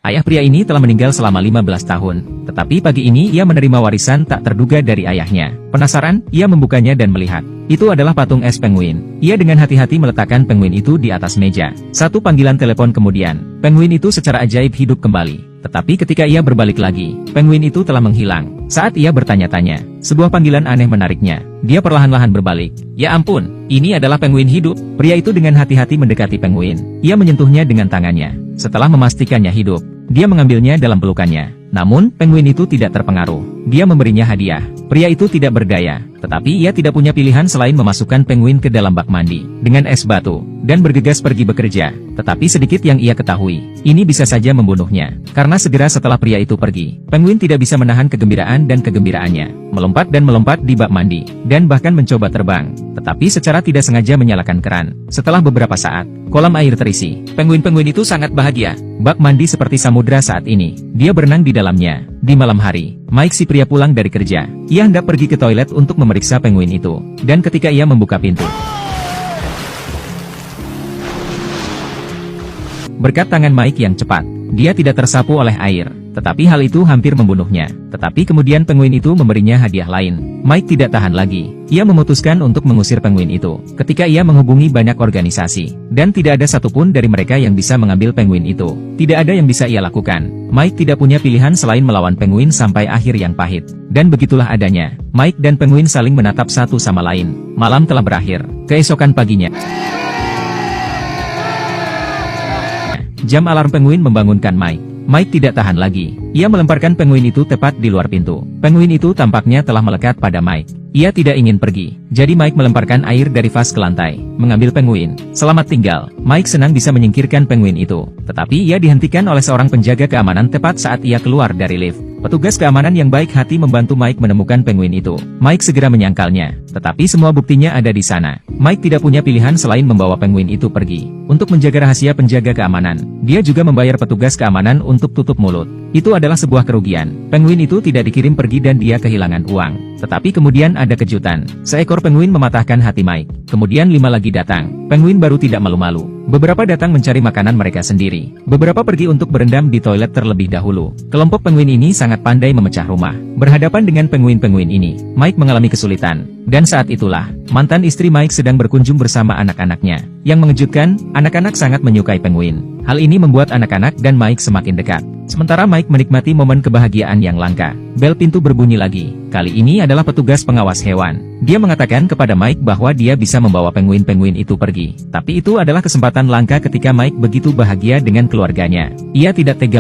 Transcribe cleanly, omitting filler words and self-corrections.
Ayah pria ini telah meninggal selama 15 tahun, tetapi pagi ini ia menerima warisan tak terduga dari ayahnya. Penasaran, ia membukanya dan melihat. Itu adalah patung es penguin. Ia dengan hati-hati meletakkan penguin itu di atas meja. Satu panggilan telepon kemudian, penguin itu secara ajaib hidup kembali. Tetapi ketika ia berbalik lagi, penguin itu telah menghilang. Saat ia bertanya-tanya, sebuah panggilan aneh menariknya. Dia perlahan-lahan berbalik. Ya ampun, ini adalah penguin hidup. Pria itu dengan hati-hati mendekati penguin. Ia menyentuhnya dengan tangannya. Setelah memastikannya hidup, dia mengambilnya dalam pelukannya. Namun, penguin itu tidak terpengaruh. Dia memberinya hadiah. Pria itu tidak berdaya, tetapi ia tidak punya pilihan selain memasukkan penguin ke dalam bak mandi dengan es batu dan bergegas pergi bekerja. Tetapi sedikit yang ia ketahui, ini bisa saja membunuhnya. Karena segera setelah pria itu pergi, penguin tidak bisa menahan kegembiraan dan kegembiraannya, melompat dan melompat di bak mandi, dan bahkan mencoba terbang. Tetapi secara tidak sengaja menyalakan keran. Setelah beberapa saat, kolam air terisi. Penguin-penguin itu sangat bahagia. Bak mandi seperti samudra saat ini. Dia berenang di dalamnya. Di malam hari, Mike si pria pulang dari kerja. Ia hendak pergi ke toilet untuk memeriksa penguin itu. Dan ketika ia membuka pintu, berkat tangan Mike yang cepat, dia tidak tersapu oleh air. Tetapi hal itu hampir membunuhnya. Tetapi kemudian penguin itu memberinya hadiah lain. Mike tidak tahan lagi. Ia memutuskan untuk mengusir penguin itu. Ketika ia menghubungi banyak organisasi, dan tidak ada satupun dari mereka yang bisa mengambil penguin itu. Tidak ada yang bisa ia lakukan. Mike tidak punya pilihan selain melawan penguin sampai akhir yang pahit. Dan begitulah adanya. Mike dan penguin saling menatap satu sama lain. Malam telah berakhir. Keesokan paginya, jam alarm penguin membangunkan Mike. Mike tidak tahan lagi. Ia melemparkan penguin itu tepat di luar pintu. Penguin itu tampaknya telah melekat pada Mike. Ia tidak ingin pergi. Jadi Mike melemparkan air dari vas ke lantai, mengambil penguin. Selamat tinggal. Mike senang bisa menyingkirkan penguin itu. Tetapi ia dihentikan oleh seorang penjaga keamanan tepat saat ia keluar dari lift. Petugas keamanan yang baik hati membantu Mike menemukan penguin itu. Mike segera menyangkalnya. Tetapi semua buktinya ada di sana. Mike tidak punya pilihan selain membawa penguin itu pergi. Untuk menjaga rahasia penjaga keamanan, dia juga membayar petugas keamanan untuk tutup mulut. Itu adalah sebuah kerugian. Penguin itu tidak dikirim pergi dan dia kehilangan uang. Tetapi kemudian ada kejutan. Seekor penguin mematahkan hati Mike. Kemudian 5 lagi datang. Penguin baru tidak malu-malu. Beberapa datang mencari makanan mereka sendiri. Beberapa pergi untuk berendam di toilet terlebih dahulu. Kelompok penguin ini sangat pandai memecah rumah. Berhadapan dengan penguin-penguin ini, Mike mengalami kesulitan. Dan saat itulah, mantan istri Mike sedang berkunjung bersama anak-anaknya. Yang mengejutkan, anak-anak sangat menyukai penguin. Hal ini membuat anak-anak dan Mike semakin dekat. Sementara Mike menikmati momen kebahagiaan yang langka. Bel pintu berbunyi lagi. Kali ini adalah petugas pengawas hewan. Dia mengatakan kepada Mike bahwa dia bisa membawa penguin-penguin itu pergi. Tapi itu adalah kesempatan langka ketika Mike begitu bahagia dengan keluarganya. Ia tidak tega